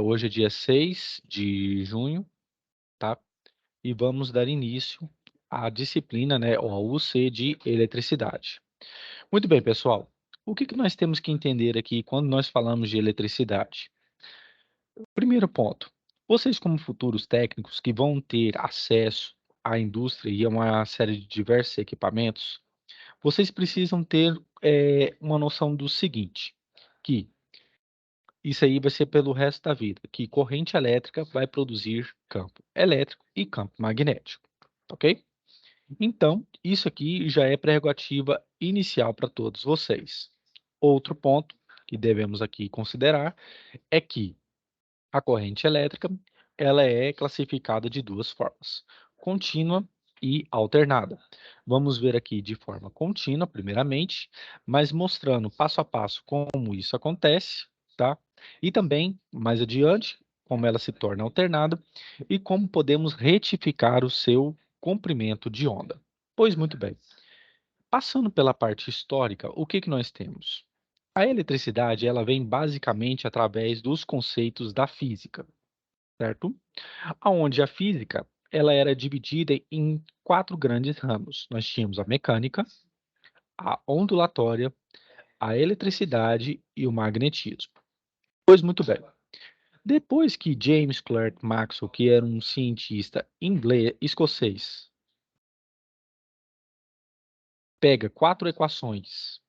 Hoje é dia 6 de junho, tá? E vamos dar início à disciplina, né, ou ao UC de eletricidade. Muito bem, pessoal. O que que nós temos que entender aqui quando nós falamos de eletricidade? Primeiro ponto, vocês como futuros técnicos que vão ter acesso à indústria e a uma série de diversos equipamentos, vocês precisam ter, uma noção do seguinte, que isso aí vai ser pelo resto da vida, que corrente elétrica vai produzir campo elétrico e campo magnético, ok? Então, isso aqui já é prerrogativa inicial para todos vocês. Outro ponto que devemos aqui considerar é que a corrente elétrica, ela é classificada de duas formas: contínua e alternada. Vamos ver aqui de forma contínua, primeiramente, mas mostrando passo a passo como isso acontece, tá? E também, mais adiante, como ela se torna alternada e como podemos retificar o seu comprimento de onda. Pois muito bem. Passando pela parte histórica, o que que nós temos? A eletricidade, ela vem basicamente através dos conceitos da física, certo? Aonde a física, ela era dividida em 4 grandes ramos. Nós tínhamos a mecânica, a ondulatória, a eletricidade e o magnetismo. Pois muito bem. Depois que James Clerk Maxwell, que era um cientista escocês, pega 4 equações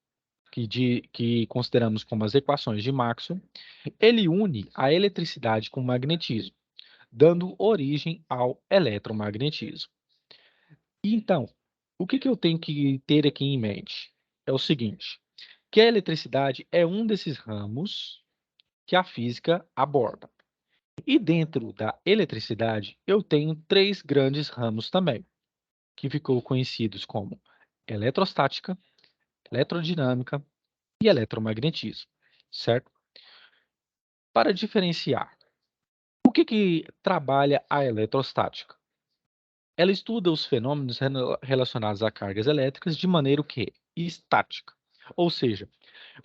que consideramos como as equações de Maxwell, ele une a eletricidade com o magnetismo, dando origem ao eletromagnetismo. Então, o que que eu tenho que ter aqui em mente? É o seguinte, que a eletricidade é um desses ramos que a física aborda. E dentro da eletricidade, eu tenho 3 grandes ramos também, que ficou conhecidos como eletrostática, eletrodinâmica e eletromagnetismo, certo? Para diferenciar, o que que trabalha a eletrostática? Ela estuda os fenômenos relacionados a cargas elétricas de maneira o quê? Estática. Ou seja,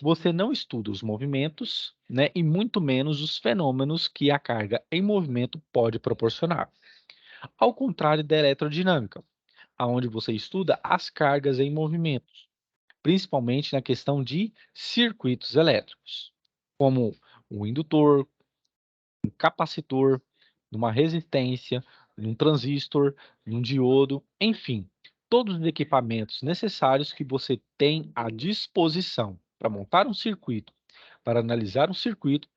você não estuda os movimentos, né, e muito menos os fenômenos que a carga em movimento pode proporcionar. Ao contrário da eletrodinâmica, aonde você estuda as cargas em movimentos, principalmente na questão de circuitos elétricos, como um indutor, um capacitor, numa resistência, num transistor, num diodo, enfim, todos os equipamentos necessários que você tem à disposição para montar um circuito, para analisar um circuito,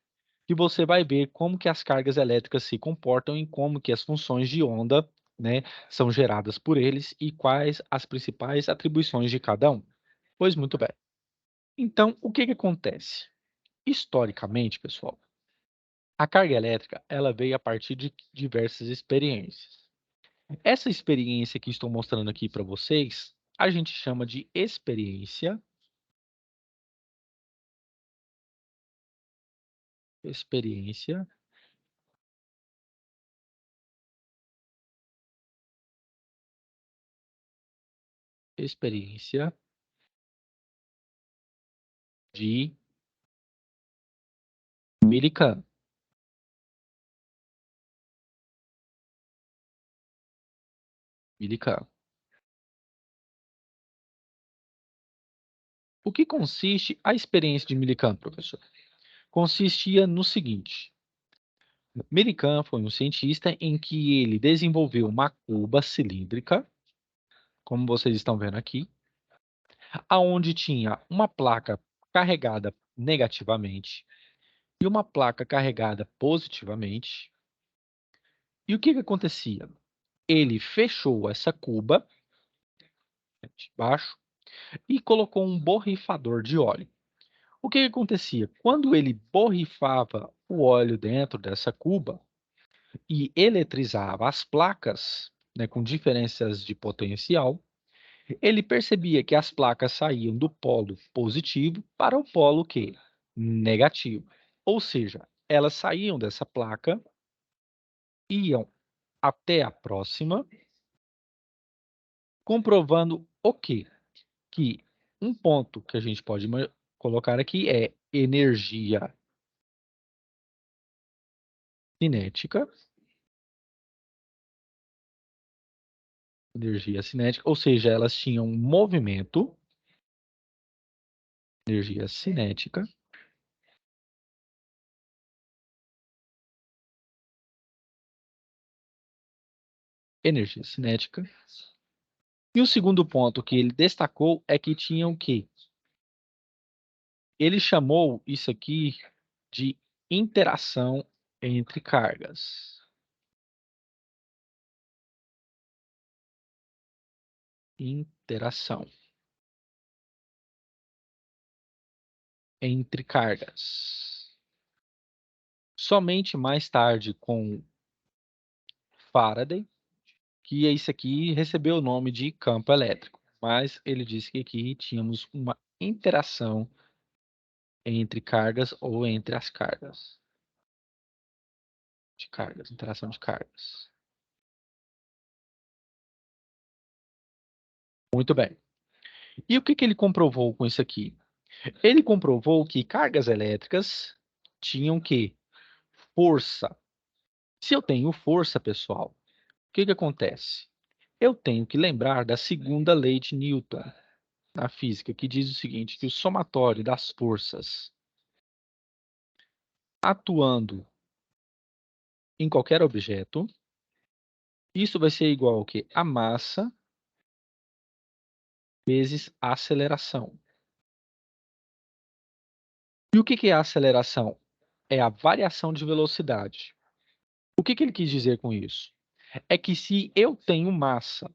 que você vai ver como que as cargas elétricas se comportam e como que as funções de onda, né, são geradas por eles e quais as principais atribuições de cada um. Pois muito bem. Então, o que que acontece? Historicamente, pessoal, a carga elétrica, ela veio a partir de diversas experiências. Essa experiência que estou mostrando aqui para vocês, a gente chama de experiência, experiência de Millikan. Millikan. O que consiste a experiência de Millikan, professor? Consistia no seguinte: Millikan foi um cientista em que ele desenvolveu uma cuba cilíndrica, como vocês estão vendo aqui, aonde tinha uma placa carregada negativamente e uma placa carregada positivamente. E o que que acontecia? Ele fechou essa cuba de baixo e colocou um borrifador de óleo. O que que acontecia? Quando ele borrifava o óleo dentro dessa cuba e eletrizava as placas, né, com diferenças de potencial, ele percebia que as placas saíam do polo positivo para o polo que negativo. Ou seja, elas saíam dessa placa, iam até a próxima, comprovando o quê? Que um ponto que a gente pode colocar aqui é energia cinética. Energia cinética, ou seja, elas tinham movimento. Energia cinética. Energia cinética. E o segundo ponto que ele destacou é que tinham o quê? Ele chamou isso aqui de interação entre cargas. Interação entre cargas. Somente mais tarde com Faraday, que isso aqui recebeu o nome de campo elétrico, mas ele disse que aqui tínhamos uma interação entre cargas ou entre as cargas. De cargas, interação de cargas. Muito bem. E o que que ele comprovou com isso aqui? Ele comprovou que cargas elétricas tinham que força. Se eu tenho força, pessoal, o que que acontece? Eu tenho que lembrar da segunda lei de Newton na física, que diz o seguinte, que o somatório das forças atuando em qualquer objeto, isso vai ser igual ao quê? A massa vezes a aceleração. E o que que é a aceleração? É a variação de velocidade. O que que ele quis dizer com isso? É que se eu tenho massa,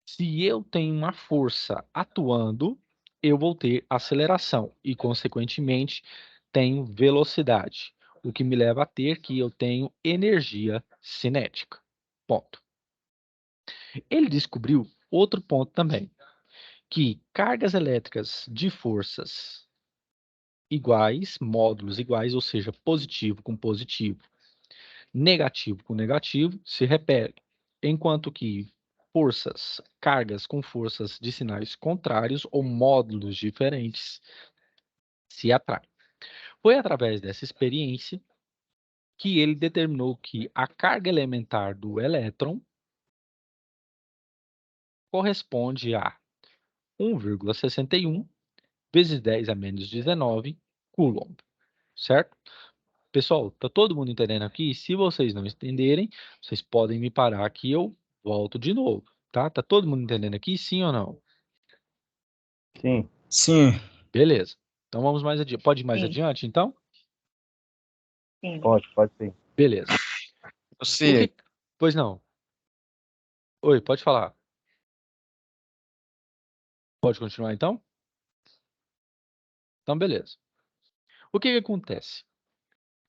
se eu tenho uma força atuando, eu vou ter aceleração e, consequentemente, tenho velocidade, o que me leva a ter que eu tenho energia cinética. Ponto. Ele descobriu outro ponto também, que cargas elétricas de forças iguais, módulos iguais, ou seja, positivo com positivo, negativo com negativo, se repelem, enquanto que forças, cargas com forças de sinais contrários ou módulos diferentes se atraem. Foi através dessa experiência que ele determinou que a carga elementar do elétron corresponde a 1,61 vezes 10 a menos 19 Coulomb, certo? Pessoal, tá todo mundo entendendo aqui? Se vocês não entenderem, vocês podem me parar aqui, eu volto de novo, tá? Tá todo mundo entendendo aqui, sim ou não? Sim. Sim. Beleza. Então vamos mais adiante. Pode ir mais Sim. adiante, então? Sim. Pode sim. Beleza. O Você, que... Pois não. Oi, pode falar. Pode continuar, então? Então, beleza. O que que acontece?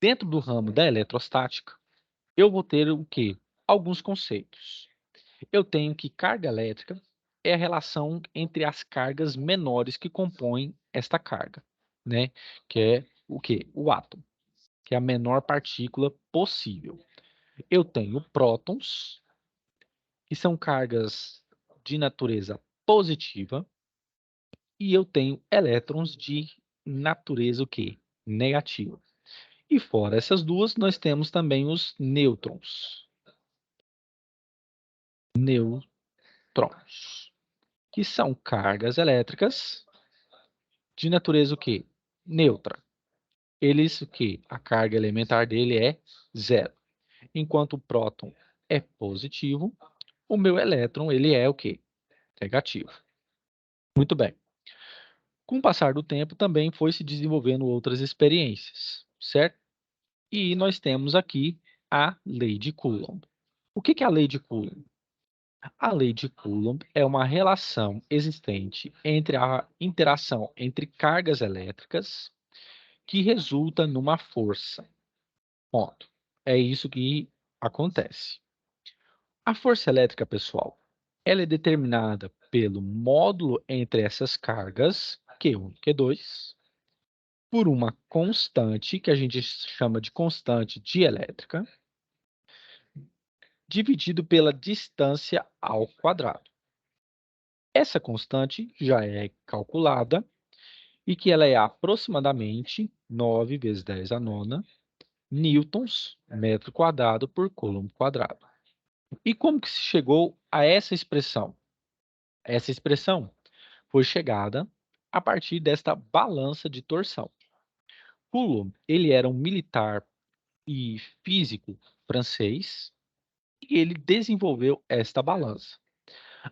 Dentro do ramo da eletrostática, eu vou ter o quê? Alguns conceitos. Eu tenho que carga elétrica é a relação entre as cargas menores que compõem esta carga, né? Que é o quê? O átomo, que é a menor partícula possível. Eu tenho prótons, que são cargas de natureza positiva, e eu tenho elétrons de natureza o quê? Negativa. E fora essas duas, nós temos também os nêutrons. Nêutrons, que são cargas elétricas de natureza o quê? Neutra. Eles o quê? A carga elementar dele é zero. Enquanto o próton é positivo, o meu elétron ele é o quê? Negativo. Muito bem. Com o passar do tempo, também foi se desenvolvendo outras experiências, certo? E nós temos aqui a lei de Coulomb. O que é a lei de Coulomb? A lei de Coulomb é uma relação existente entre a interação entre cargas elétricas que resulta numa força. Ponto. É isso que acontece. A força elétrica, pessoal, ela é determinada pelo módulo entre essas cargas, Q1 e Q2, por uma constante, que a gente chama de constante dielétrica, dividido pela distância ao quadrado. Essa constante já é calculada e que ela é aproximadamente 9 vezes 10 à nona newtons, metro quadrado por coulomb quadrado. E como que se chegou a essa expressão? Essa expressão foi chegada a partir desta balança de torção. Coulomb, ele era um militar e físico francês e ele desenvolveu esta balança.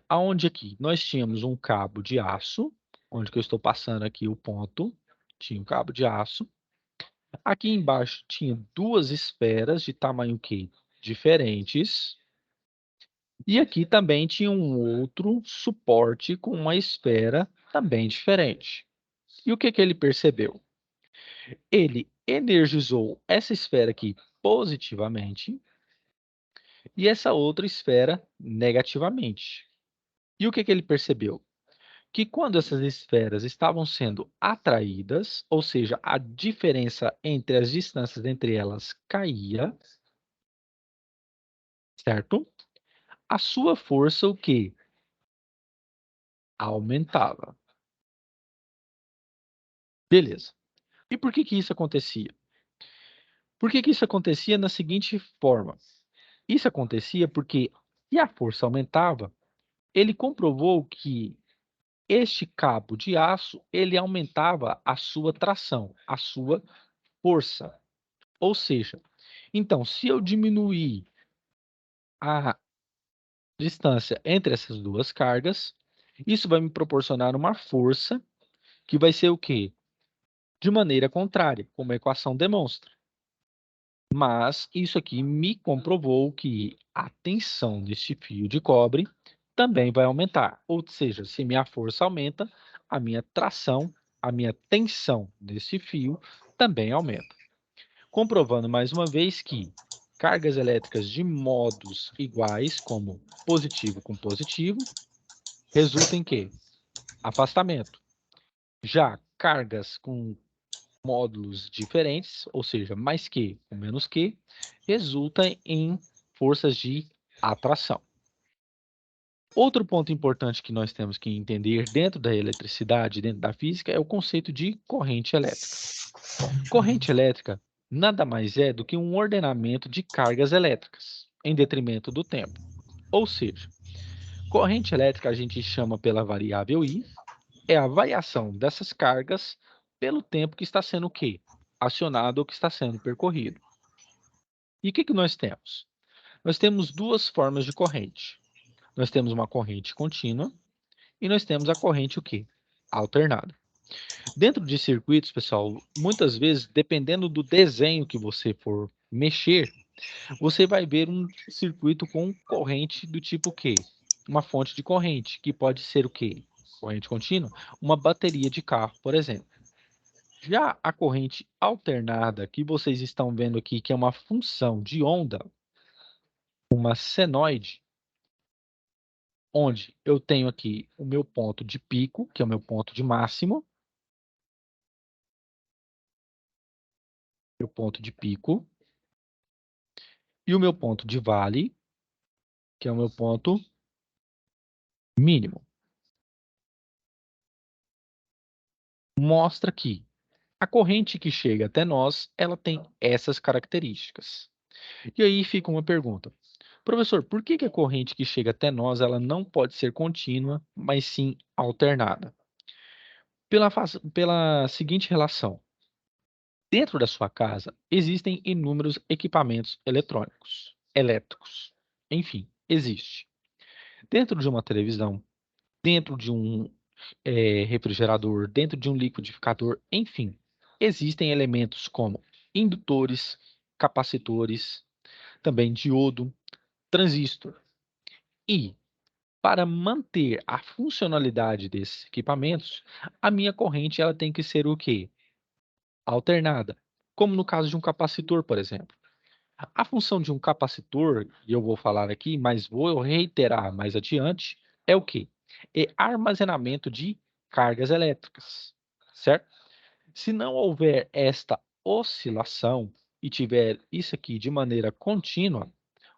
Aonde aqui nós tínhamos um cabo de aço, onde que eu estou passando aqui o ponto, tinha um cabo de aço. Aqui embaixo tinha duas esferas de tamanho que diferentes. E aqui também tinha um outro suporte com uma esfera também diferente. E o que que ele percebeu? Ele energizou essa esfera aqui positivamente e essa outra esfera negativamente. E o que que ele percebeu? Que quando essas esferas estavam sendo atraídas, ou seja, a diferença entre as distâncias entre elas caía, certo? A sua força o quê? Aumentava. Beleza. E por que que isso acontecia? Por que que isso acontecia na seguinte forma? Isso acontecia porque, se a força aumentava, ele comprovou que este cabo de aço, ele aumentava a sua tração, a sua força. Ou seja, então, se eu diminuir a distância entre essas duas cargas, isso vai me proporcionar uma força que vai ser o quê? De maneira contrária, como a equação demonstra. Mas isso aqui me comprovou que a tensão deste fio de cobre também vai aumentar. Ou seja, se minha força aumenta, a minha tração, a minha tensão desse fio também aumenta. Comprovando mais uma vez que cargas elétricas de modos iguais, como positivo com positivo, resultam em quê? Afastamento. Já cargas com módulos diferentes, ou seja, mais que ou menos que, resulta em forças de atração. Outro ponto importante que nós temos que entender dentro da eletricidade, dentro da física, é o conceito de corrente elétrica. Corrente elétrica nada mais é do que um ordenamento de cargas elétricas, em detrimento do tempo. Ou seja, corrente elétrica a gente chama pela variável I, é a variação dessas cargas pelo tempo que está sendo o quê? Acionado ou que está sendo percorrido. E o que que nós temos? Nós temos duas formas de corrente. Nós temos uma corrente contínua e nós temos a corrente o quê? Alternada. Dentro de circuitos, pessoal, muitas vezes, dependendo do desenho que você for mexer, você vai ver um circuito com corrente do tipo quê? Uma fonte de corrente, que pode ser o quê? Corrente contínua, uma bateria de carro, por exemplo. Já a corrente alternada, que vocês estão vendo aqui, que é uma função de onda, uma senoide, onde eu tenho aqui o meu ponto de pico, que é o meu ponto de máximo, meu ponto de pico, e o meu ponto de vale, que é o meu ponto mínimo. Mostra que a corrente que chega até nós, ela tem essas características. E aí fica uma pergunta. Professor, por que que a corrente que chega até nós, ela não pode ser contínua, mas sim alternada? Pela seguinte relação. Dentro da sua casa, existem inúmeros equipamentos eletrônicos, elétricos. Enfim, existe. Dentro de uma televisão, dentro de um refrigerador, dentro de um liquidificador, enfim, existem elementos como indutores, capacitores, também diodo, transistor. E, para manter a funcionalidade desses equipamentos, a minha corrente ela tem que ser o quê? Alternada, como no caso de um capacitor, por exemplo. A função de um capacitor, e eu vou falar aqui, mas vou reiterar mais adiante, é o quê? É armazenamento de cargas elétricas, certo? Se não houver esta oscilação e tiver isso aqui de maneira contínua,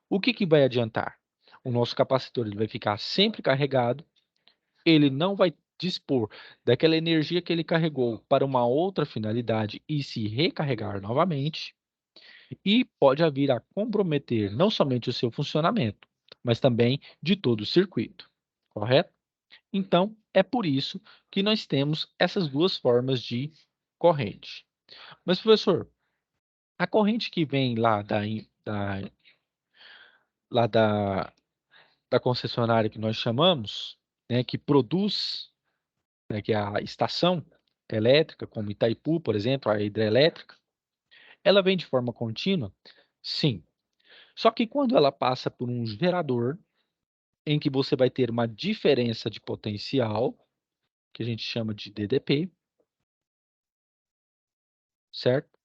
o que que vai adiantar? O nosso capacitor ele vai ficar sempre carregado, ele não vai dispor daquela energia que ele carregou para uma outra finalidade e se recarregar novamente. e pode vir a comprometer não somente o seu funcionamento, mas também de todo o circuito, correto? Então, é por isso que nós temos essas duas formas de corrente. Mas, professor, a corrente que vem lá da concessionária que nós chamamos, né, que produz, né, que é a estação elétrica, como Itaipu, por exemplo, a hidrelétrica, ela vem de forma contínua? Sim. Só que quando ela passa por um gerador, em que você vai ter uma diferença de potencial, que a gente chama de DDP, certo?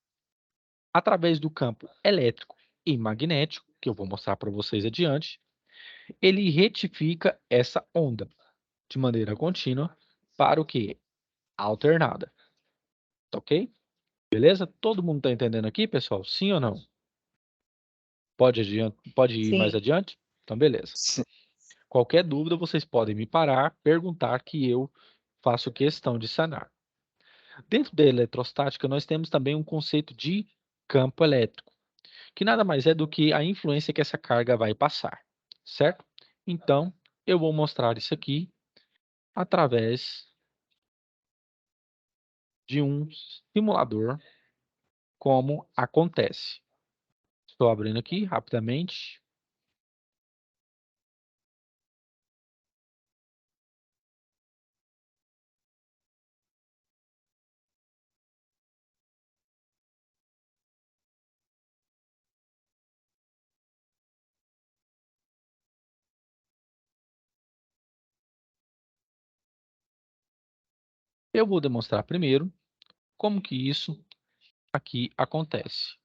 Através do campo elétrico e magnético, que eu vou mostrar para vocês adiante, ele retifica essa onda de maneira contínua para o quê? Alternada. Tá ok? Beleza? Todo mundo está entendendo aqui, pessoal? Sim ou não? Pode ir mais Sim. adiante? Então, beleza. Sim. Qualquer dúvida, vocês podem me parar, perguntar que eu faço questão de sanar. Dentro da eletrostática, nós temos também um conceito de campo elétrico, que nada mais é do que a influência que essa carga vai passar, certo? Então, eu vou mostrar isso aqui através de um simulador, como acontece. Estou abrindo aqui rapidamente. Eu vou demonstrar primeiro como que isso aqui acontece.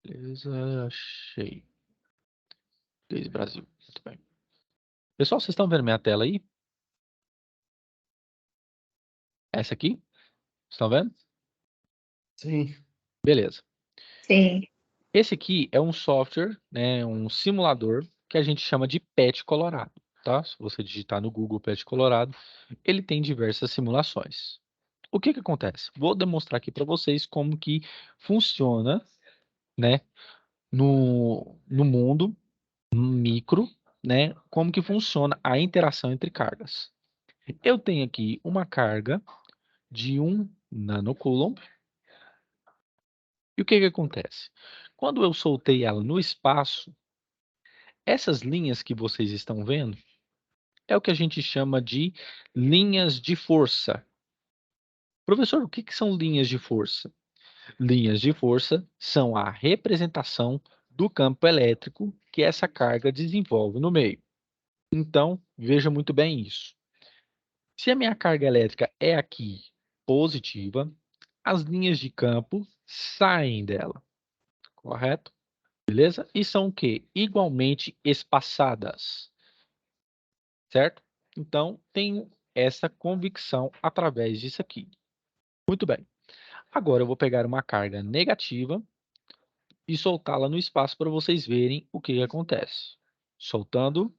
Beleza, achei. Desde Brasil. Muito bem. Pessoal, vocês estão vendo minha tela aí? Essa aqui? Estão vendo? Sim. Beleza. Sim. Esse aqui é um software, né, um simulador que a gente chama de PET Colorado, tá? Se você digitar no Google PET Colorado, ele tem diversas simulações. O que que acontece? Vou demonstrar aqui para vocês como que funciona, né, no mundo micro, né, como que funciona a interação entre cargas. Eu tenho aqui uma carga de 1 nanocoulomb. E o que que acontece? Quando eu soltei ela no espaço, essas linhas que vocês estão vendo é o que a gente chama de linhas de força. Professor, o que que são linhas de força? Linhas de força são a representação do campo elétrico que essa carga desenvolve no meio. Então, veja muito bem isso. Se a minha carga elétrica é aqui positiva, as linhas de campo saem dela, correto? Beleza? E são o quê? Igualmente espaçadas, certo? Então, tenho essa convicção através disso aqui. Muito bem. Agora eu vou pegar uma carga negativa e soltá-la no espaço para vocês verem o que acontece. Soltando,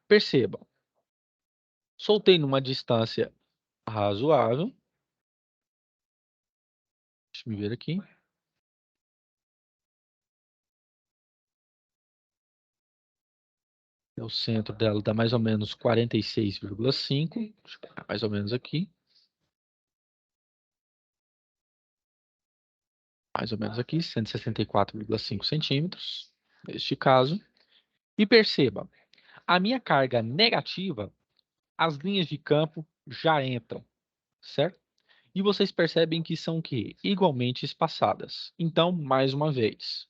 percebam. Soltei numa distância razoável. Deixa eu ver aqui. O centro dela dá mais ou menos 46,5. Deixa eu pegar mais ou menos aqui. Mais ou menos aqui, 164,5 centímetros, neste caso. E perceba, a minha carga negativa, as linhas de campo já entram, certo? E vocês percebem que são que igualmente espaçadas. Então, mais uma vez,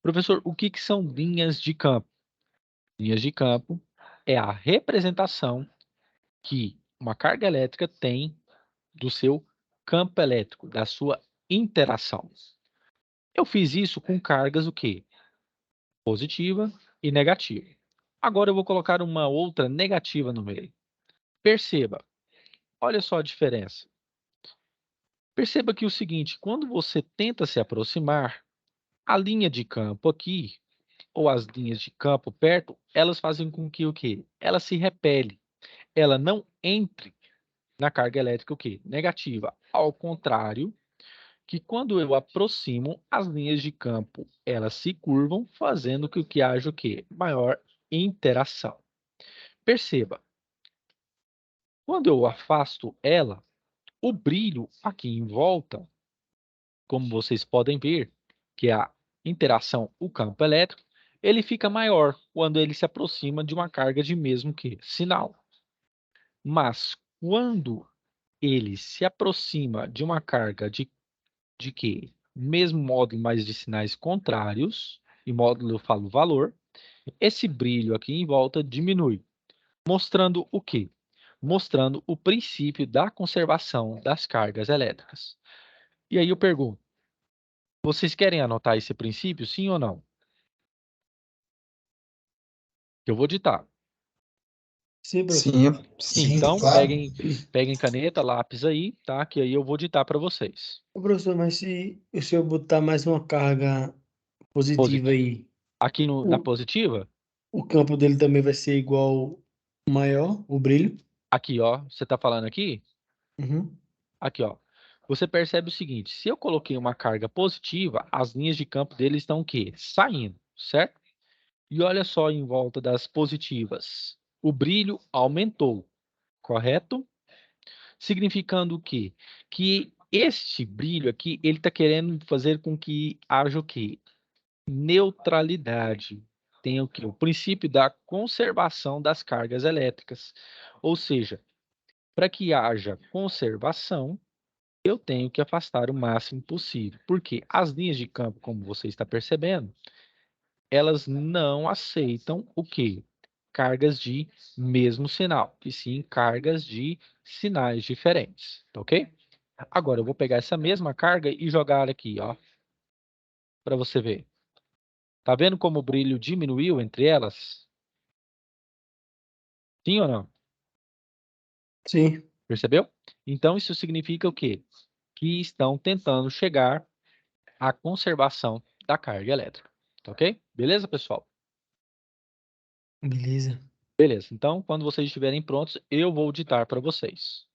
professor, o que que são linhas de campo? Linhas de campo é a representação que uma carga elétrica tem do seu campo elétrico, da sua interação. Eu fiz isso com cargas o quê? Positiva e negativa. Agora eu vou colocar uma outra negativa no meio. Perceba, olha só a diferença. Perceba que o seguinte, quando você tenta se aproximar, a linha de campo aqui, ou as linhas de campo perto, elas fazem com que o quê? Ela se repele. Ela não entre na carga elétrica o quê? Negativa. Ao contrário, que quando eu aproximo, as linhas de campo, elas se curvam, fazendo com que haja o quê? Maior interação. Perceba, quando eu afasto ela, o brilho aqui em volta, como vocês podem ver, que é a interação, o campo elétrico, ele fica maior quando ele se aproxima de uma carga de mesmo que sinal. Mas quando ele se aproxima de uma carga de que mesmo módulo, mas de sinais contrários, e módulo eu falo valor, esse brilho aqui em volta diminui, mostrando o quê? Mostrando o princípio da conservação das cargas elétricas. E aí eu pergunto, vocês querem anotar esse princípio, sim ou não? Eu vou ditar. Sim, professor. Sim, sim, Então, claro. peguem caneta, lápis aí, tá? Que aí eu vou ditar para vocês. Ô, professor, mas se o senhor botar mais uma carga positiva Positivo. aí, Aqui na o, positiva, o campo dele também vai ser igual, maior, o brilho? aqui, ó, você está falando aqui? Uhum. Aqui, ó. Você percebe o seguinte, se eu coloquei uma carga positiva, as linhas de campo dele estão o quê? Saindo, certo? E olha só em volta das positivas. O brilho aumentou, correto? Significando o quê? Que este brilho aqui, ele está querendo fazer com que haja o quê? Neutralidade. Tem o quê? O princípio da conservação das cargas elétricas. Ou seja, para que haja conservação, eu tenho que afastar o máximo possível. Porque as linhas de campo, como você está percebendo, elas não aceitam o quê? Cargas de mesmo sinal, e sim cargas de sinais diferentes, tá ok? Agora eu vou pegar essa mesma carga e jogar aqui, ó, para você ver. Tá vendo como o brilho diminuiu entre elas? Sim ou não? Sim. Percebeu? Então isso significa o quê? Que estão tentando chegar à conservação da carga elétrica, tá ok? Beleza, pessoal? Beleza. Beleza. Então, quando vocês estiverem prontos, eu vou ditar para vocês.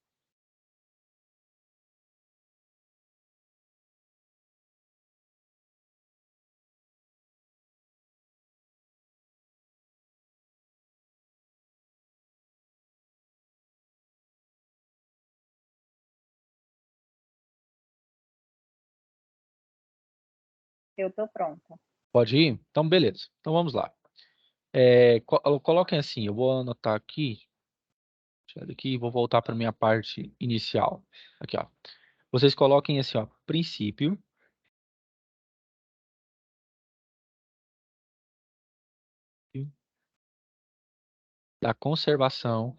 Eu tô pronta. Pode ir? Então, beleza. Então, vamos lá. Coloquem assim, eu vou anotar aqui. Deixa eu ver aqui, vou voltar para a minha parte inicial. Aqui, ó. Vocês coloquem assim, ó, princípio da conservação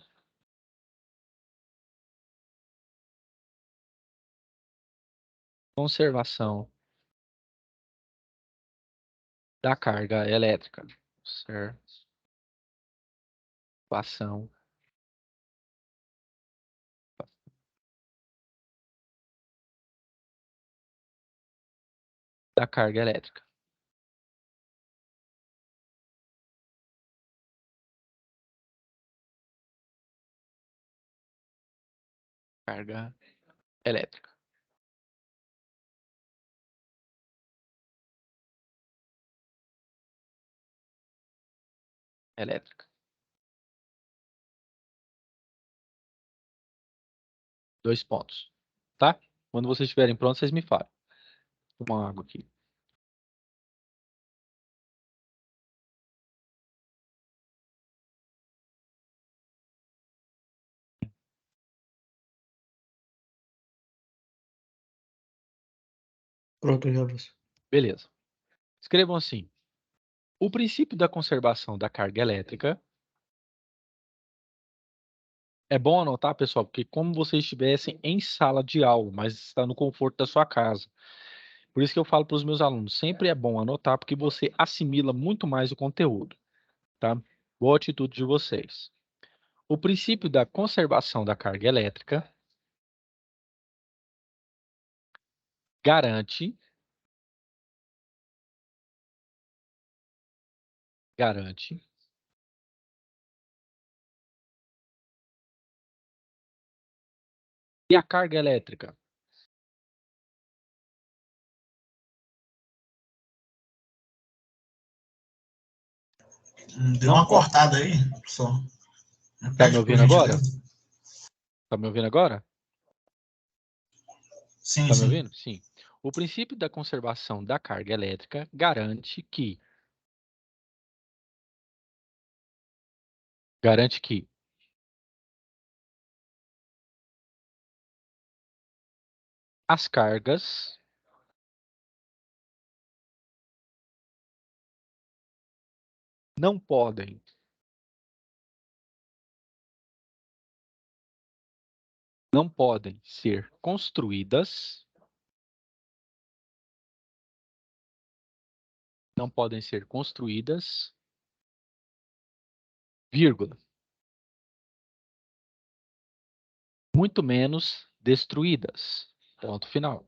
da carga elétrica. Conservação da carga elétrica. Carga elétrica. Elétrica. 2 pontos. Tá? Quando vocês estiverem prontos, vocês me falam. Vou tomar uma água aqui. Pronto, já, professor. Beleza. Escrevam assim. O princípio da conservação da carga elétrica. É bom anotar, pessoal, porque como vocês estivessem em sala de aula, mas está no conforto da sua casa. Por isso que eu falo para os meus alunos, sempre é bom anotar, porque você assimila muito mais o conteúdo, tá? Boa atitude de vocês. O princípio da conservação da carga elétrica garante garante e a carga elétrica? Deu Não uma pode. cortada aí, só. Tá me Repete, por ouvindo agora? gentileza. Tá me ouvindo agora? Sim, Tá me sim. ouvindo? Sim. O princípio da conservação da carga elétrica garante que as cargas não podem ser construídas, vírgula, muito menos destruídas. Ponto final.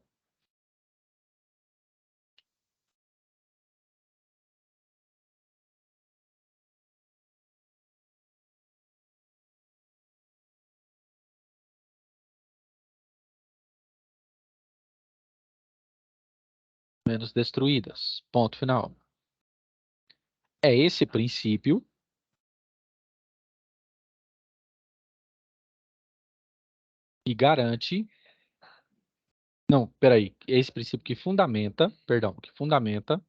Menos destruídas. Ponto final. É esse princípio que garante. Não, peraí. É esse princípio que fundamenta, perdão, que fundamenta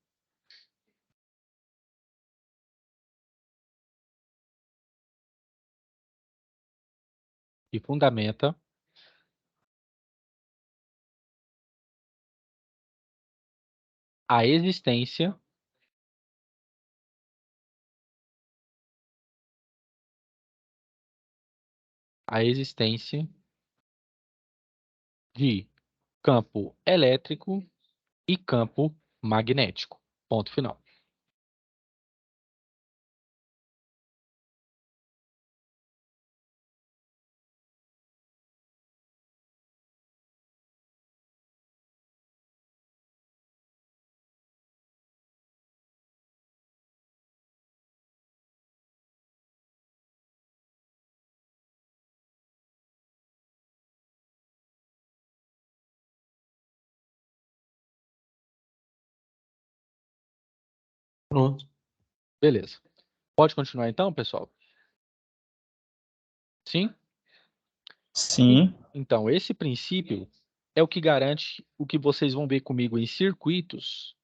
a existência de campo elétrico e campo magnético. Ponto final. Pronto. Beleza. Pode continuar então, pessoal? Sim? Sim. Então, esse princípio é o que garante o que vocês vão ver comigo em circuitos,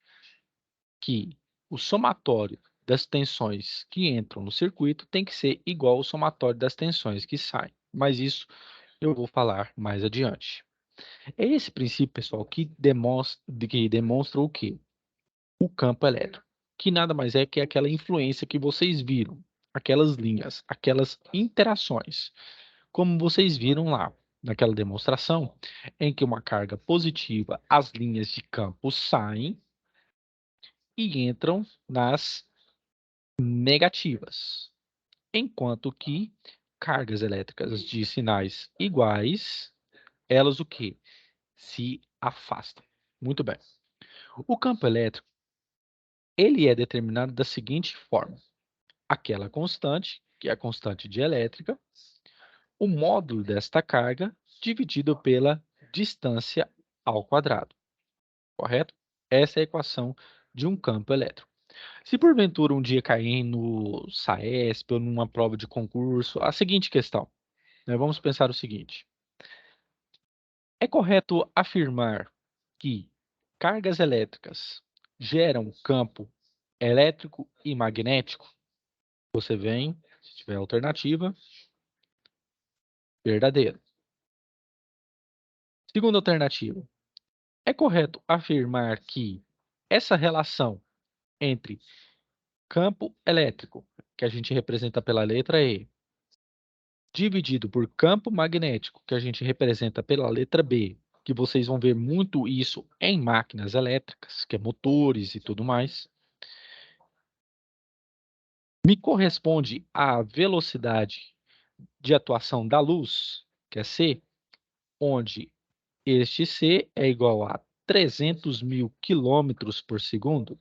que o somatório das tensões que entram no circuito tem que ser igual ao somatório das tensões que saem. Mas isso eu vou falar mais adiante. É esse princípio, pessoal, que demonstra o quê? O campo elétrico, que nada mais é que aquela influência que vocês viram, aquelas linhas, aquelas interações, como vocês viram lá naquela demonstração, em que uma carga positiva, as linhas de campo saem e entram nas negativas, enquanto que cargas elétricas de sinais iguais, elas o quê? Se afastam. Muito bem. O campo elétrico, ele é determinado da seguinte forma: aquela constante, que é a constante dielétrica, o módulo desta carga dividido pela distância ao quadrado, correto? Essa é a equação de um campo elétrico. Se porventura um dia cair no SAESP ou numa prova de concurso, a seguinte questão, né, vamos pensar o seguinte: é correto afirmar que cargas elétricas geram campo elétrico e magnético? Você vem, se tiver alternativa, verdadeiro. Segunda alternativa, é correto afirmar que essa relação entre campo elétrico, que a gente representa pela letra E, dividido por campo magnético, que a gente representa pela letra B, que vocês vão ver muito isso em máquinas elétricas, que é motores e tudo mais, me corresponde à velocidade de atuação da luz, que é C, onde este C é igual a 300 mil quilômetros por segundo?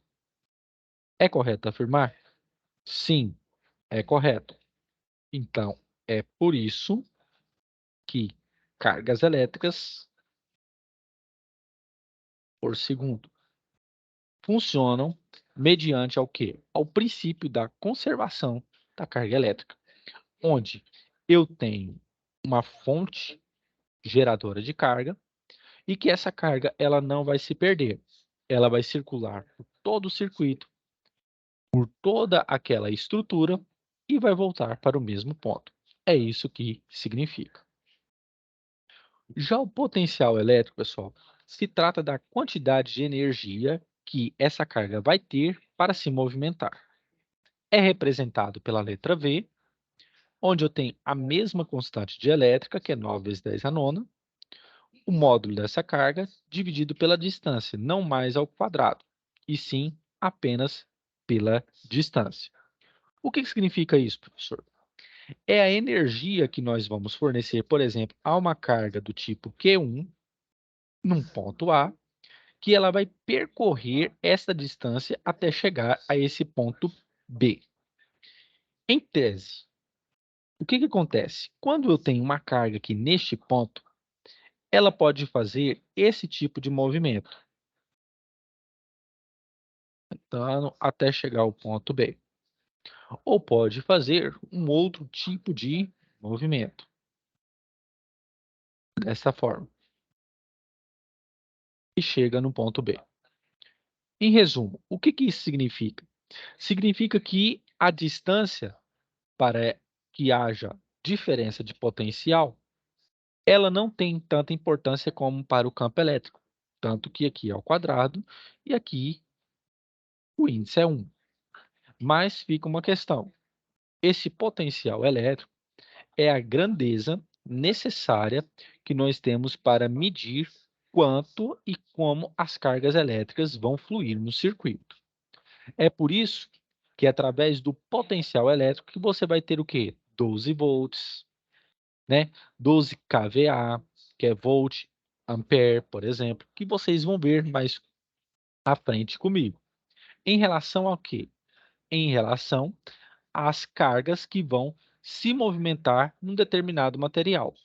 É correto afirmar? Sim, é correto. Então, é por isso que cargas elétricas por segundo funcionam mediante ao quê? Ao princípio da conservação da carga elétrica, onde eu tenho uma fonte geradora de carga e que essa carga ela não vai se perder. Ela vai circular por todo o circuito, por toda aquela estrutura e vai voltar para o mesmo ponto. É isso que significa. Já o potencial elétrico, pessoal, se trata da quantidade de energia que essa carga vai ter para se movimentar. É representado pela letra V, onde eu tenho a mesma constante de elétrica, que é 9 vezes 10 a nona, o módulo dessa carga dividido pela distância, não mais ao quadrado, e sim apenas pela distância. O que significa isso, professor? É a energia que nós vamos fornecer, por exemplo, a uma carga do tipo Q1, num ponto A, que ela vai percorrer essa distância até chegar a esse ponto B. Em tese, o que acontece? Quando eu tenho uma carga aqui neste ponto, ela pode fazer esse tipo de movimento, então, até chegar ao ponto B. Ou pode fazer um outro tipo de movimento, dessa forma, e chega no ponto B. Em resumo, o que isso significa? Significa que a distância para que haja diferença de potencial, ela não tem tanta importância como para o campo elétrico. Tanto que aqui é ao quadrado e aqui o índice é 1. Mas fica uma questão. Esse potencial elétrico é a grandeza necessária que nós temos para medir quanto e como as cargas elétricas vão fluir no circuito. É por isso que através do potencial elétrico que você vai ter o quê? 12 volts, né? 12 kVA, que é volt, ampere, por exemplo, que vocês vão ver mais à frente comigo. Em relação ao quê? Em relação às cargas que vão se movimentar num determinado material.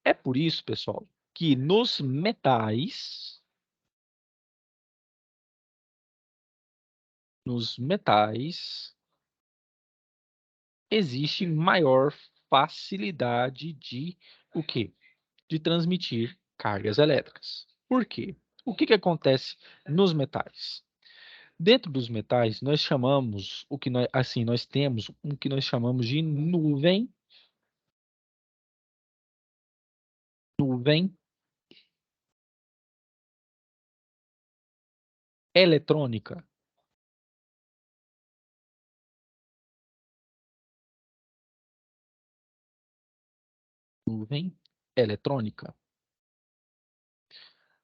É por isso, pessoal, que nos metais existe maior facilidade de o quê? De transmitir cargas elétricas. Por quê? O que acontece nos metais? Dentro dos metais, nós chamamos o que nós, assim, nós temos o que nós chamamos de nuvem eletrônica. Nuvem eletrônica.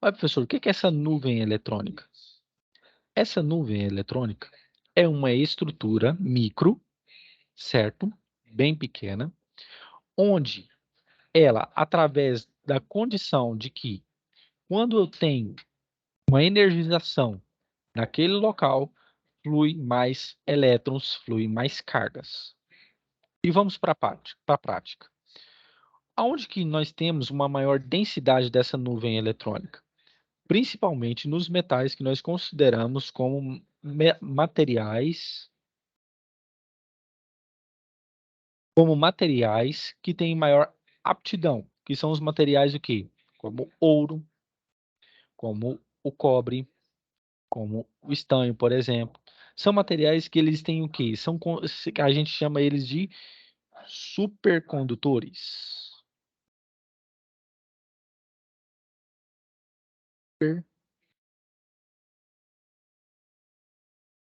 Mas, professor, o que é essa nuvem eletrônica? Essa nuvem eletrônica é uma estrutura micro, certo? Bem pequena, onde ela, através da condição de que quando eu tenho uma energização naquele local, flui mais elétrons, flui mais cargas. E vamos para a prática. Aonde que nós temos uma maior densidade dessa nuvem eletrônica? Principalmente nos metais que nós consideramos como materiais que têm maior aptidão, que são os materiais o quê? Como ouro, como o cobre, como o estanho, por exemplo. São materiais que eles têm o quê? A gente chama eles de supercondutores.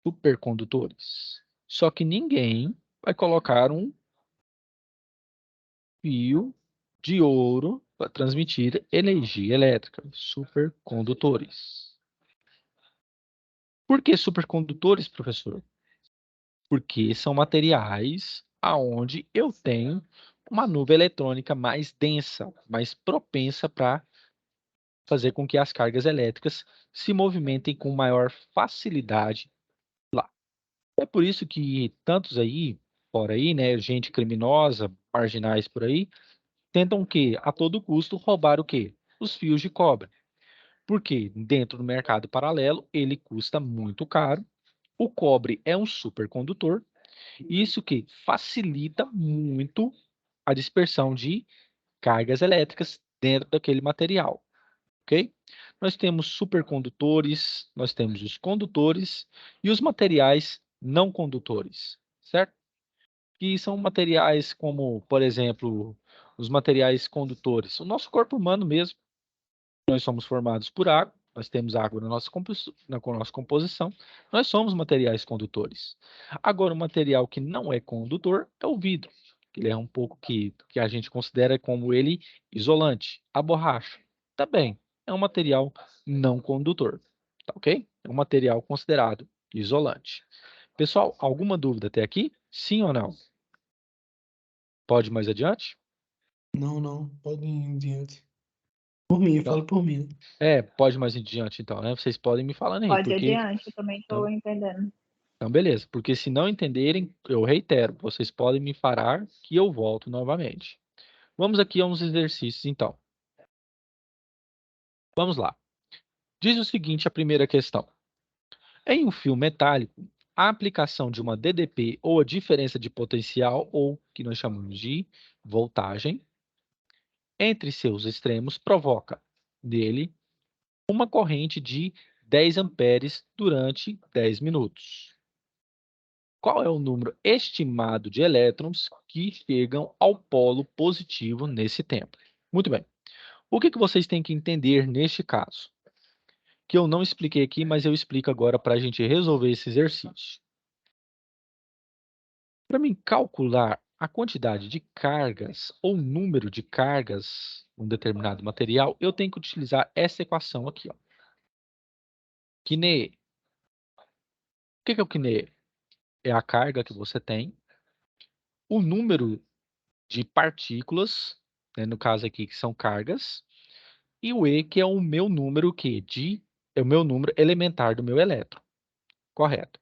Supercondutores. Só que ninguém vai colocar um fio de ouro para transmitir energia elétrica. Supercondutores. Por que supercondutores, professor? Porque são materiais aonde eu tenho uma nuvem eletrônica mais densa, mais propensa para fazer com que as cargas elétricas se movimentem com maior facilidade lá. É por isso que tantos aí, fora aí, né, gente criminosa, marginais por aí, tentam o quê? A todo custo roubar o quê? Os fios de cobre. Porque dentro do mercado paralelo ele custa muito caro. O cobre é um supercondutor, isso que facilita muito a dispersão de cargas elétricas dentro daquele material, ok? Nós temos supercondutores, nós temos os condutores e os materiais não condutores, certo? Que são materiais como, por exemplo, os materiais condutores. O nosso corpo humano mesmo, nós somos formados por água, nós temos água na nossa, na nossa composição, nós somos materiais condutores. Agora, o material que não é condutor é o vidro, que ele é um pouco que a gente considera como ele isolante. A borracha também é um material não condutor, tá ok? É um material considerado isolante. Pessoal, alguma dúvida até aqui? Sim ou não? Pode ir mais adiante? Não, pode ir em diante. Por mim, eu Então, falo por mim. pode ir mais adiante então, né? Vocês podem me falando aí, Pode ir porque adiante, eu também estou então, entendendo. então, beleza, porque se não entenderem, eu reitero, vocês podem me parar que eu volto novamente. Vamos aqui a uns exercícios, então. Vamos lá. Diz o seguinte, a primeira questão. Em um fio metálico, a aplicação de uma DDP ou a diferença de potencial, ou que nós chamamos de voltagem, entre seus extremos provoca nele uma corrente de 10 amperes durante 10 minutos. Qual é o número estimado de elétrons que chegam ao polo positivo nesse tempo? Muito bem. O que vocês têm que entender neste caso? Que eu não expliquei aqui, mas eu explico agora para a gente resolver esse exercício. Para mim calcular a quantidade de cargas ou número de cargas em um determinado material, eu tenho que utilizar essa equação aqui, ó. Kine. O que é o Kine? É a carga que você tem, o número de partículas, né, no caso aqui que são cargas, e o E, que é o meu número é o meu número elementar do meu elétron, correto?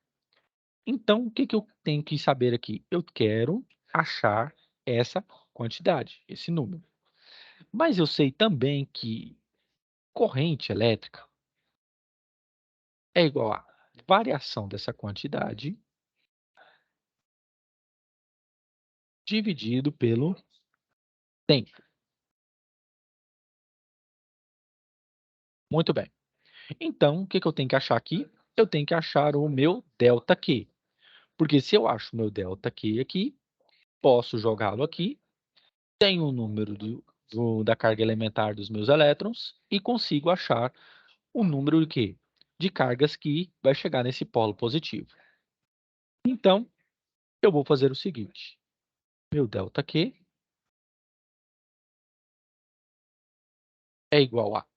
Então, o que eu tenho que saber aqui? Eu quero achar essa quantidade, esse número. Mas eu sei também que corrente elétrica é igual a variação dessa quantidade dividido pelo tempo. Muito bem. Então, o que eu tenho que achar aqui? Eu tenho que achar o meu ΔQ. Porque se eu acho o meu ΔQ aqui, posso jogá-lo aqui, tenho o número da carga elementar dos meus elétrons e consigo achar o número de quê? De cargas que vai chegar nesse polo positivo. Então, eu vou fazer o seguinte. Meu ΔQ é igual a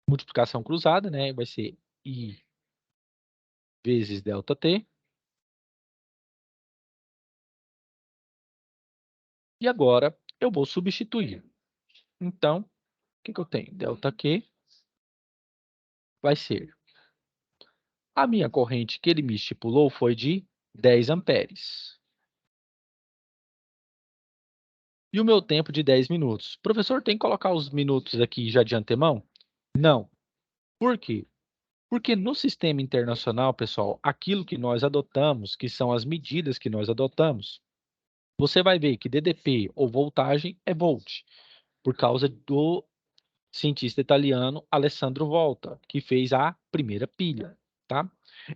multiplicação cruzada, né? Vai ser I vezes ΔT. E agora eu vou substituir. Então, o que eu tenho? ΔQ vai ser a minha corrente que ele me estipulou foi de 10 amperes. E o meu tempo de 10 minutos. Professor, tem que colocar os minutos aqui já de antemão? Não. Por quê? Porque no sistema internacional, pessoal, aquilo que nós adotamos, que são as medidas que nós adotamos, você vai ver que DDP ou voltagem é volt, por causa do cientista italiano Alessandro Volta, que fez a primeira pilha, tá?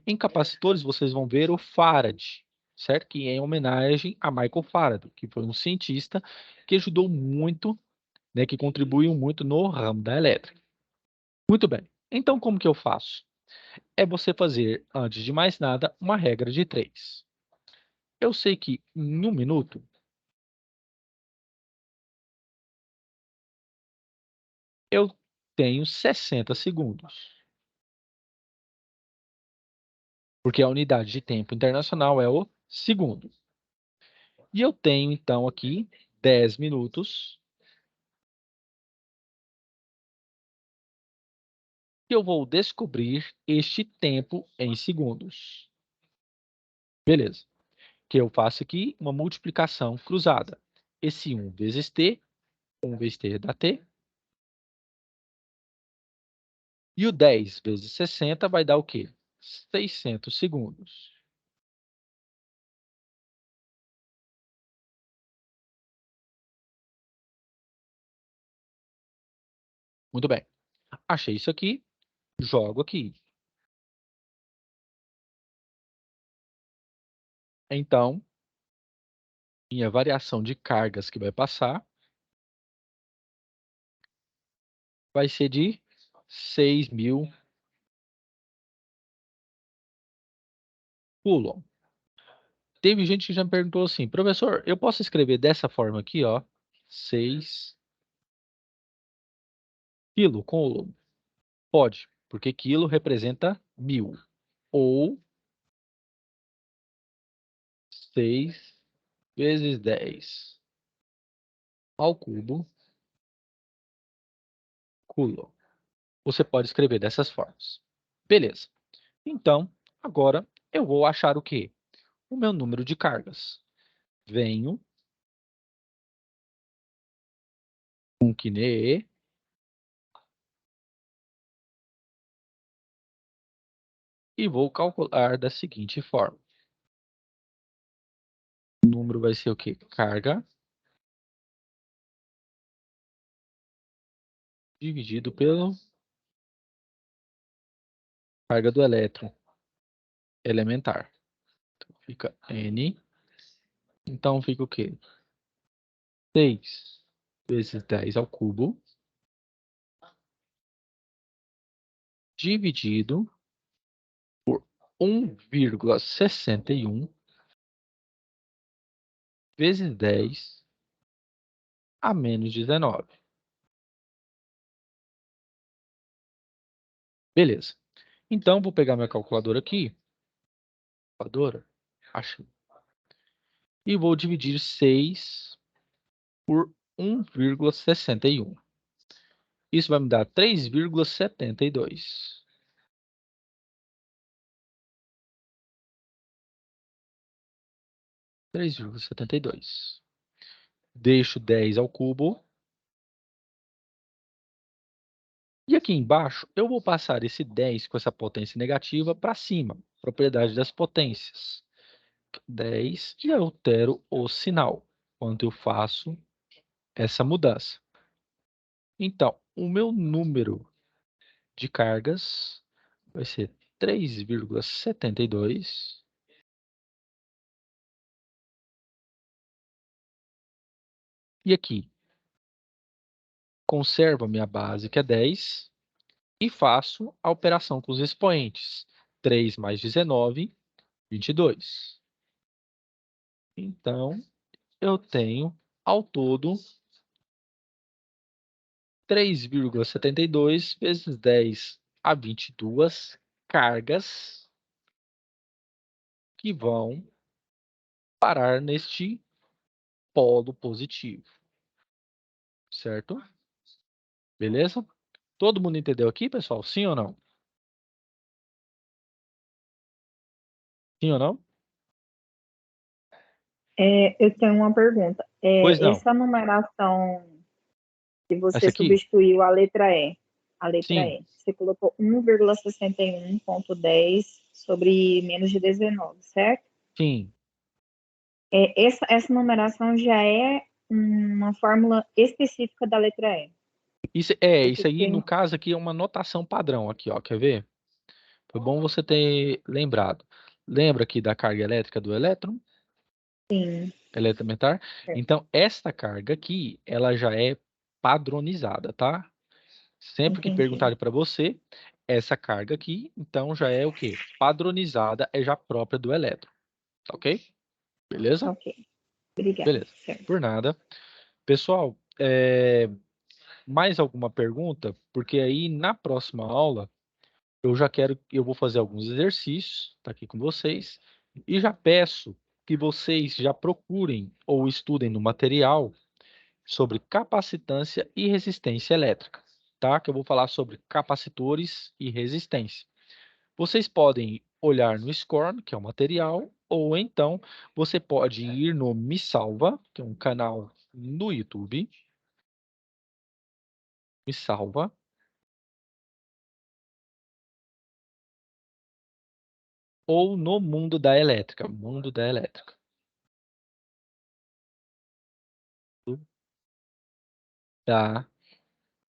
Em capacitores, vocês vão ver o Farad, certo? Que é em homenagem a Michael Faraday, que foi um cientista que ajudou muito, né, que contribuiu muito no ramo da elétrica. Muito bem. Então, como que eu faço? É você fazer, antes de mais nada, uma regra de 3. Eu sei que em 1 minuto, eu tenho 60 segundos. Porque a unidade de tempo internacional é o segundo. E eu tenho, então, aqui 10 minutos que eu vou descobrir este tempo em segundos. Beleza. Que eu faço aqui uma multiplicação cruzada. Esse 1 vezes T, 1 vezes T dá T. E o 10 vezes 60 vai dar o quê? 600 segundos. Muito bem. Achei isso aqui, jogo aqui. Então, minha variação de cargas que vai passar vai ser de 6.000 coulomb. Teve gente que já me perguntou assim, professor, eu posso escrever dessa forma aqui, ó, 6 quilo-coulomb? Pode, porque quilo representa 1.000. Ou 6 vezes 10 ao cubo coulomb. Você pode escrever dessas formas. Beleza. Então, agora eu vou achar o quê? O meu número de cargas. Venho com Kine e vou calcular da seguinte forma. O número vai ser o quê? Carga dividido pelo carga do elétron elementar. Então, fica N. Então, fica o quê? 6 vezes 10 ao cubo dividido por 1,61 vezes 10 a menos 19. Beleza. Então, vou pegar minha calculadora aqui. Calculadora. Achei. E vou dividir 6 por 1,61. Isso vai me dar 3,72. 3,72. Deixo 10 ao cubo. E aqui embaixo, eu vou passar esse 10 com essa potência negativa para cima. Propriedade das potências. 10 e altero o sinal quando eu faço essa mudança. Então, o meu número de cargas vai ser 3,72. E aqui, conservo a minha base, que é 10, e faço a operação com os expoentes. 3 mais 19, 22. Então, eu tenho, ao todo, 3,72 vezes 10 a 22 cargas que vão parar neste polo positivo. Certo? Beleza? Todo mundo entendeu aqui, pessoal? Sim ou não? Sim ou não? Eu tenho uma pergunta. Pois não. Essa numeração que você Essa aqui? substituiu a letra Sim. E, você colocou 1,61.10 sobre menos de 19, certo? Sim. Essa numeração já é uma fórmula específica da letra E. Isso Porque aí, no caso aqui, é uma notação padrão aqui, ó. Quer ver? Foi bom você ter lembrado. Lembra aqui da carga elétrica do elétron? Sim. Elementar? É. Então, esta carga aqui, ela já é padronizada, tá? Sempre que Entendi. perguntarem para você, essa carga aqui, então já é o quê? Padronizada, é já própria do elétron. Tá ok? Beleza? Ok. Obrigada. Beleza. Certo. Por nada. Pessoal, mais alguma pergunta? Porque aí na próxima aula eu vou fazer alguns exercícios, tá aqui com vocês, e já peço que vocês já procurem ou estudem no material sobre capacitância e resistência elétrica, tá? Que eu vou falar sobre capacitores e resistência. Vocês podem olhar no Scorn, que é o material, ou então você pode ir no Me Salva, que é um canal no YouTube. Me Salva. Ou no Mundo da Elétrica. Mundo da Elétrica. Da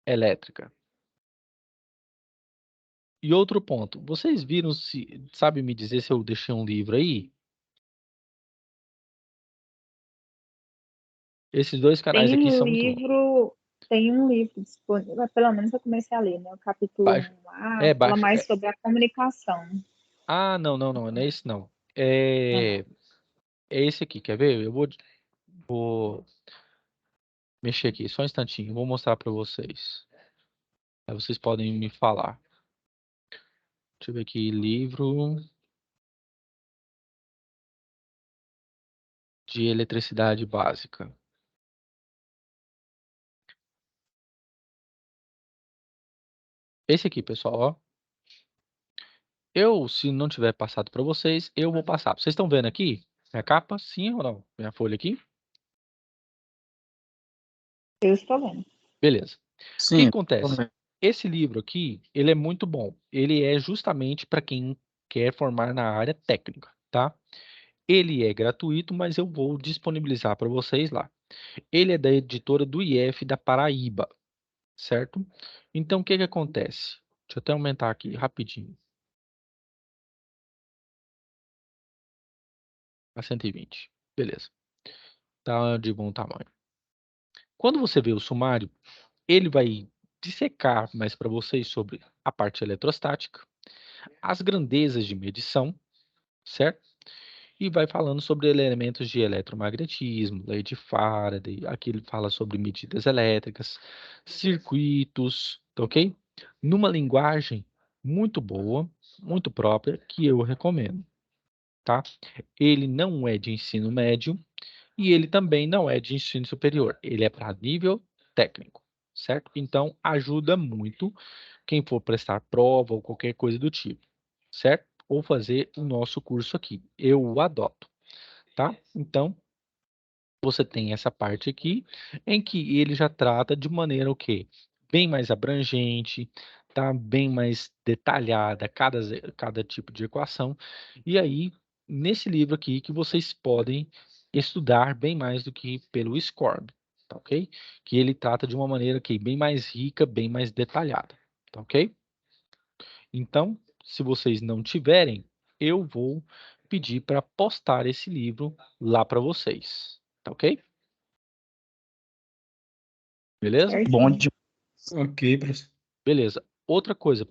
Elétrica. E outro ponto, vocês viram se, sabe me dizer se eu deixei um livro aí? Esses dois canais aqui são muito bons. Tem um livro disponível, pelo menos eu comecei a ler, né? O capítulo Baixa. 1A fala mais sobre a comunicação. Ah, não é esse não. É esse aqui, quer ver? Eu vou mexer aqui, só um instantinho, vou mostrar para vocês. Aí vocês podem me falar. Deixa eu ver aqui, livro de eletricidade básica. Esse aqui, pessoal, ó. Se não tiver passado para vocês, eu vou passar. Vocês estão vendo aqui minha capa? Sim ou não? Minha folha aqui? Eu estou vendo. Beleza. O que Sim. acontece? Esse livro aqui, ele é muito bom. Ele é justamente para quem quer formar na área técnica, tá? Ele é gratuito, mas eu vou disponibilizar para vocês lá. Ele é da editora do IF da Paraíba, certo? Então, o que que acontece? Deixa eu até aumentar aqui rapidinho. A 120. Beleza. Tá de bom tamanho. Quando você vê o sumário, ele vai dissecar mais para vocês sobre a parte eletrostática, as grandezas de medição, certo? E vai falando sobre elementos de eletromagnetismo, lei de Faraday, aqui ele fala sobre medidas elétricas, circuitos, tá ok? Numa linguagem muito boa, muito própria, que eu recomendo, tá? Ele não é de ensino médio e ele também não é de ensino superior, ele é para nível técnico, certo? Então, ajuda muito quem for prestar prova ou qualquer coisa do tipo, certo? Ou fazer o nosso curso aqui. Eu o adoto, tá? Então, você tem essa parte aqui, em que ele já trata de maneira o quê? Bem mais abrangente, tá? Bem mais detalhada cada tipo de equação. E aí, nesse livro aqui, que vocês podem estudar bem mais do que pelo SCORB, tá ok? Que ele trata de uma maneira aqui bem mais rica, bem mais detalhada, tá ok? Então, se vocês não tiverem, eu vou pedir para postar esse livro lá para vocês, tá ok? Beleza? Bom Certinho. de Ok, professor. Beleza. Outra coisa,